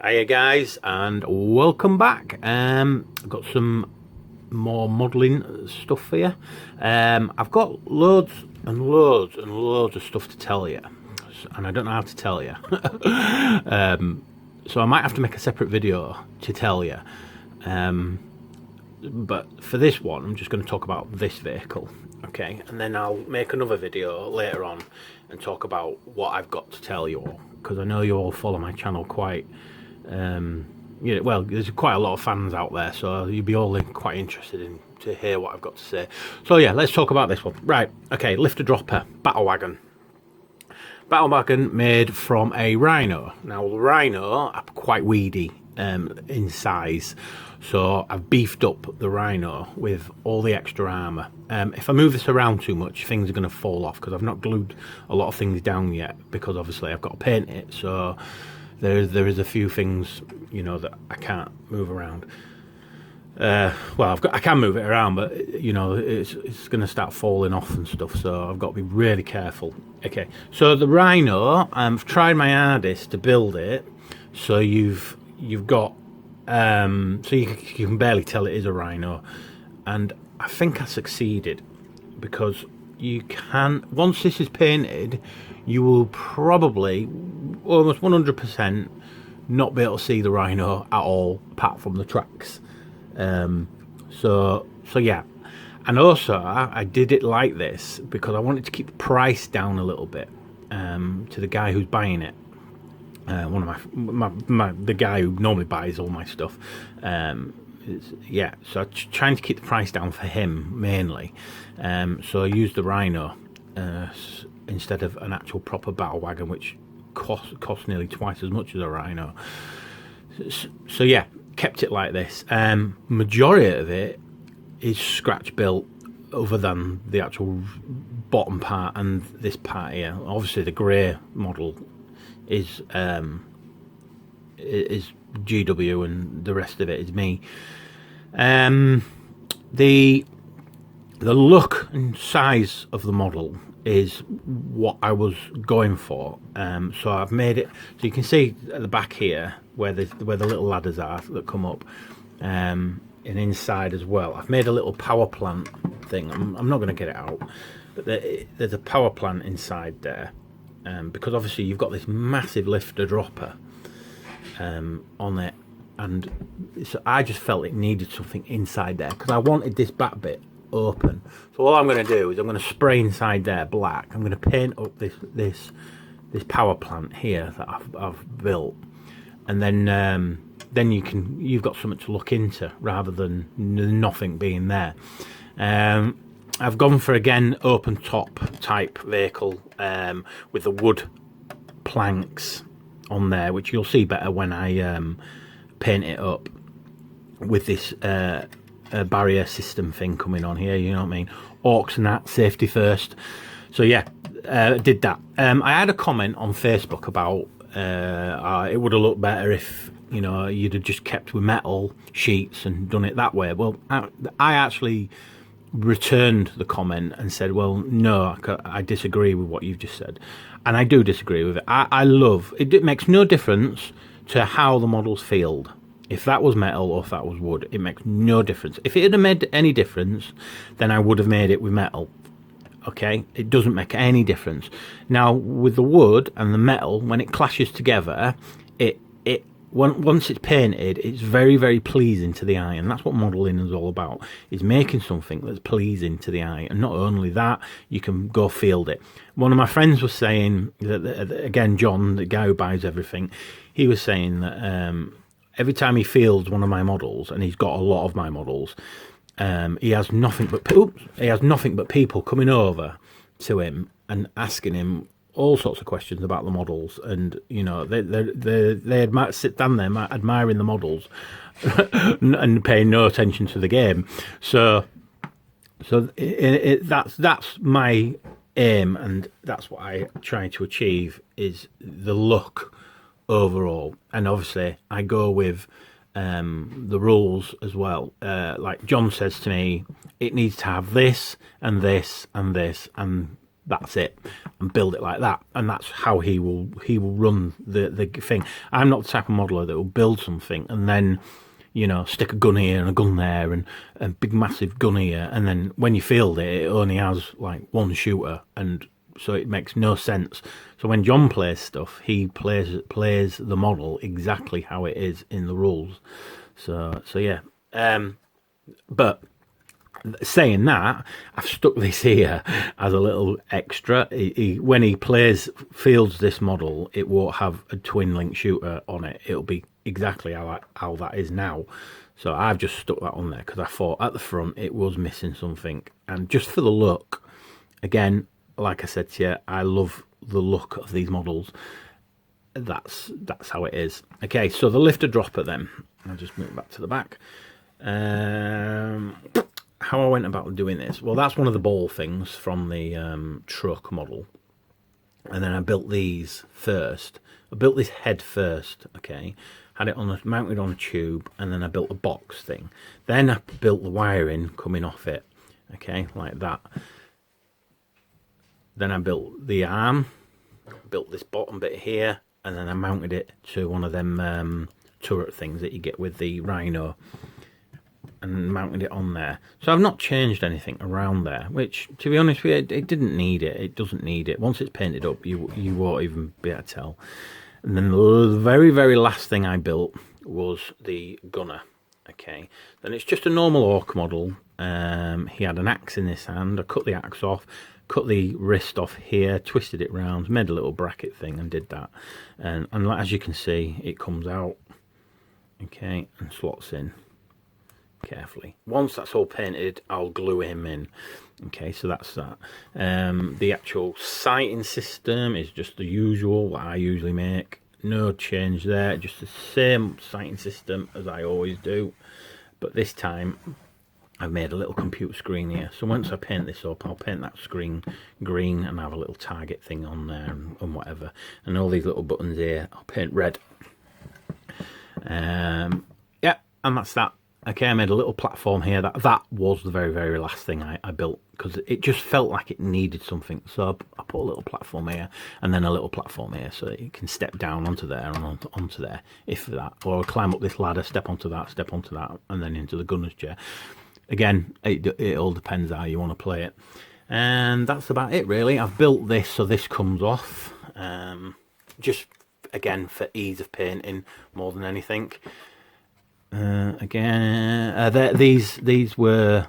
Hiya guys, and welcome back. I've got some more modelling stuff for you. I've got loads and loads and loads of stuff to tell you, and I don't know how to tell you. So I might have to make a separate video to tell you. But for this one, I'm just going to talk about this vehicle, okay? And then I'll make another video later on and talk about what I've got to tell you all, because I know you all follow my channel quite. Yeah, well, there's quite a lot of fans out there, so you'll be all quite interested in to hear what I've got to say. So yeah, let's talk about this one. Right, okay, Lifta Droppa Battlewagon. Battlewagon made from a Rhino. Now, the Rhino are quite weedy in size, so I've beefed up the Rhino with all the extra armour. If I move this around too much, things are going to fall off, because I've not glued a lot of things down yet, because obviously I've got to paint it, so there is a few things, you know, that I can't move around. Well, I can move it around, but you know, it's going to start falling off and stuff, so I've got to be really careful. Okay, so the Rhino, I've tried my hardest to build it so you've got so you can barely tell it is a Rhino, and I think I succeeded, because you can, once this is painted, you will probably almost 100% not be able to see the Rhino at all, apart from the tracks. So yeah. And also I did it like this because I wanted to keep the price down a little bit to the guy who's buying it. One of the guy who normally buys all my stuff. Yeah, so trying to keep the price down for him mainly. So I used the Rhino instead of an actual proper battle wagon, which cost nearly twice as much as a Rhino. So yeah, kept it like this. Majority of it is scratch built, other than the actual bottom part and this part here. Obviously the grey model is GW, and the rest of it is me. The look and size of the model is what I was going for. So I've made it so you can see at the back here where the little ladders are that come up, and inside as well. I've made a little power plant thing. I'm not going to get it out, but there's a power plant inside there, because obviously you've got this massive Lifta Droppa on it, and so I just felt it needed something inside there, because I wanted this back bit open. So all I'm going to do is I'm going to spray inside there black. I'm going to paint up this power plant here that I've built, and then you've got something to look into rather than nothing being there. I've gone for, again, open top type vehicle with the wood planks on there, which you'll see better when I paint it up, with this barrier system thing coming on here, you know what I mean? Orcs and that, safety first. So yeah, did that. I had a comment on Facebook about it would have looked better if, you know, you'd have just kept with metal sheets and done it that way. Well, I actually returned the comment and said, well, no, I disagree with what you've just said, and I do disagree with it. I love it. It makes no difference to how the model's feel. If that was metal or if that was wood, it makes no difference. If it had made any difference, then I would have made it with metal. Okay, it doesn't make any difference. Now, with the wood and the metal, when it clashes together, once it's painted, it's very, very pleasing to the eye, and that's what modelling is all about, is making something that's pleasing to the eye. And not only that, you can go field it. One of my friends was saying that, again, John, the guy who buys everything, he was saying that every time he fields one of my models, and he's got a lot of my models, he has nothing but people coming over to him and asking him all sorts of questions about the models, and you know, they sit down there admiring the models and paying no attention to the game. So that's my aim, and that's what I try to achieve, is the look overall. And obviously I go with the rules as well. Like John says to me, it needs to have this and this and this and that's it, and build it like that. And that's how he will run the thing. I'm not the type of modeler that will build something and then, you know, stick a gun here and a gun there and a big massive gun here, and then when you field it, it only has like one shooter, and so it makes no sense. So when John plays stuff, he plays the model exactly how it is in the rules. So yeah. But saying that, I've stuck this here as a little extra. When he fields this model, it won't have a twin link shooter on it. It'll be exactly how that is now. So I've just stuck that on there because I thought at the front it was missing something, and just for the look. Again, like I said to you, I love the look of these models. That's how it is. Okay, so the Lifta Droppa then. I'll just move back to the back. How I went about doing this, well, that's one of the ball things from the truck model, and then I built these first. I built this head first, okay, had it mounted on a tube, and then I built a box thing. Then I built the wiring coming off it, okay, like that. Then I built the arm, built this bottom bit here, and then I mounted it to one of them turret things that you get with the Rhino, and mounted it on there. So I've not changed anything around there, which, to be honest with you, it didn't need it. It doesn't need it. Once it's painted up, you won't even be able to tell. And then the very, very last thing I built was the gunner. Okay, then it's just a normal Ork model. He had an axe in his hand. I cut the axe off, cut the wrist off here, twisted it round, made a little bracket thing, and did that. And as you can see, it comes out, okay, and slots in carefully. Once that's all painted, I'll glue him in. Okay, so that's that. The actual sighting system is just the usual, what I usually make. No change there, just the same sighting system as I always do. But this time, I've made a little computer screen here. So once I paint this up, I'll paint that screen green and have a little target thing on there and whatever. And all these little buttons here, I'll paint red. Yeah, and that's that. Okay, I made a little platform here. That was the very, very last thing I built, because it just felt like it needed something. So I put a little platform here and then a little platform here, so that you can step down onto there and onto there, if that. Or climb up this ladder, step onto that, and then into the gunner's chair. Again, it all depends how you want to play it. And that's about it, really. I've built this so this comes off. Just, again, for ease of painting more than anything. These were,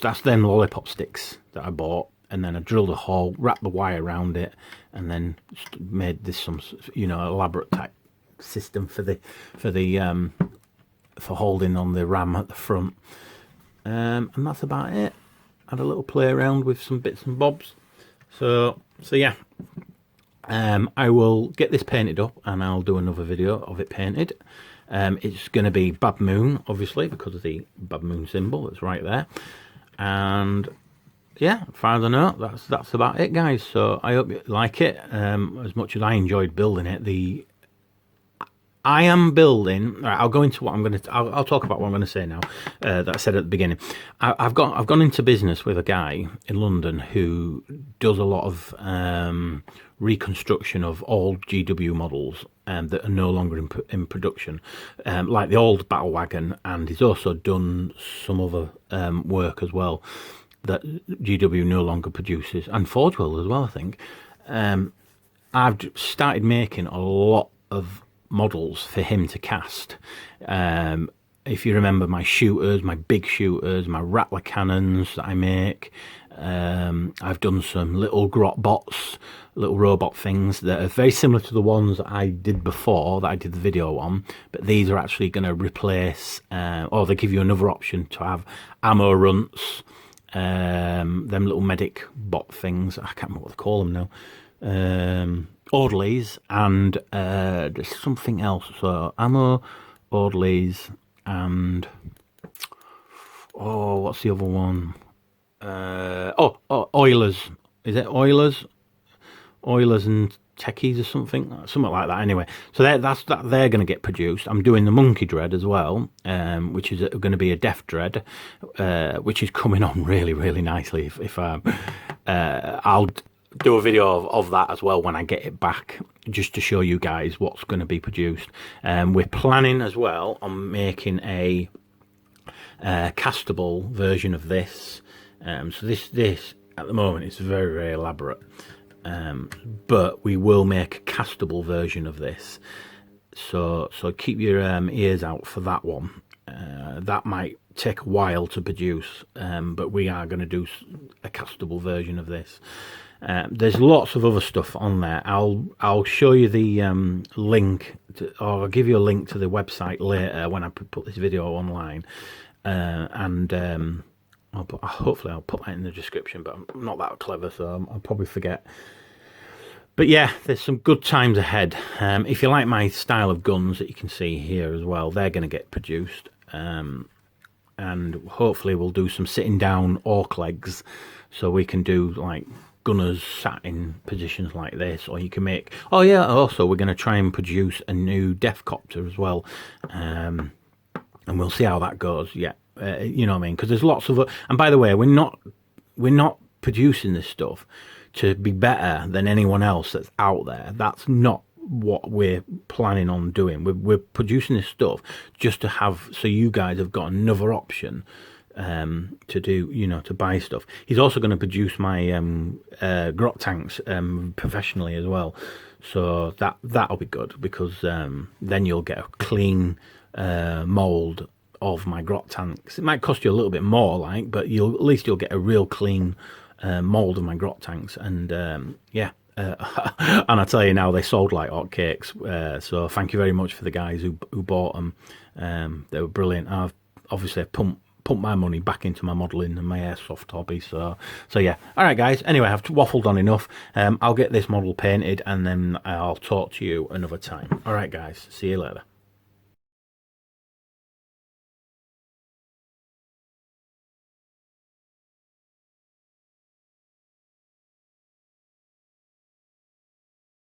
that's them lollipop sticks that I bought, and then I drilled a hole, wrapped the wire around it, and then made this some, you know, elaborate type system for holding on the ram at the front. And that's about it. Had a little play around with some bits and bobs. So yeah. I will get this painted up and I'll do another video of it painted. It's going to be Bad Moon, obviously, because of the Bad Moon symbol that's right there. And yeah, as far as I know, that's about it, guys. So I hope you like it as much as I enjoyed building it. I am building. Right, I'll go into what I'm going to. I'll talk about what I'm going to say now. That I said at the beginning. I've gone into business with a guy in London who does a lot of reconstruction of old GW models that are no longer in production, like the old Battlewagon, and he's also done some other work as well that GW no longer produces, and Forge World as well, I think. I've started making a lot of models for him to cast. If you remember my shooters, my big shooters, my Rattler cannons that I make, I've done some little grot bots, little robot things that are very similar to the ones that I did before, that I did the video on, but these are actually going to replace, or they give you another option to have ammo runts, them little medic bot things, I can't remember what they call them now, orderlies, and there's something else, so ammo, orderlies, and what's the other one? Oilers. Is it Oilers? Oilers and techies or something like that. Anyway, so they're going to get produced. I'm doing the monkey dread as well, which is going to be a death dread, which is coming on really nicely. If I'll do a video of that as well when I get it back, just to show you guys what's going to be produced. We're planning as well on making a castable version of this. So this at the moment is very elaborate, but we will make a castable version of this. So keep your ears out for that one. That might take a while to produce, but we are going to do a castable version of this. There's lots of other stuff on there. I'll show you the link or I'll give you a link to the website later when I put this video online, hopefully I'll put that in the description, but I'm not that clever, so I'll probably forget. But yeah, there's some good times ahead. If you like my style of guns that you can see here as well, they're going to get produced. And hopefully we'll do some sitting down orc legs, so we can do like gunners sat in positions like this, or you can make, oh yeah, also we're going to try and produce a new death copter as well, and we'll see how that goes. Yeah, you know what I mean, because there's lots of, and by the way, we're not producing this stuff to be better than anyone else that's out there. That's not what we're planning on doing. We're producing this stuff just to have, so you guys have got another option to do, you know, to buy stuff. He's also going to produce my grot tanks professionally as well, so that'll be good, because then you'll get a clean mold of my grot tanks. It might cost you a little bit more, like, but at least you'll get a real clean mold of my grot tanks. And yeah, and I tell you now, they sold like hotcakes. So thank you very much for the guys who bought them. They were brilliant. I've obviously pumped my money back into my modelling and my airsoft hobby. So yeah. All right, guys. Anyway, I've waffled on enough. I'll get this model painted and then I'll talk to you another time. All right, guys. See you later.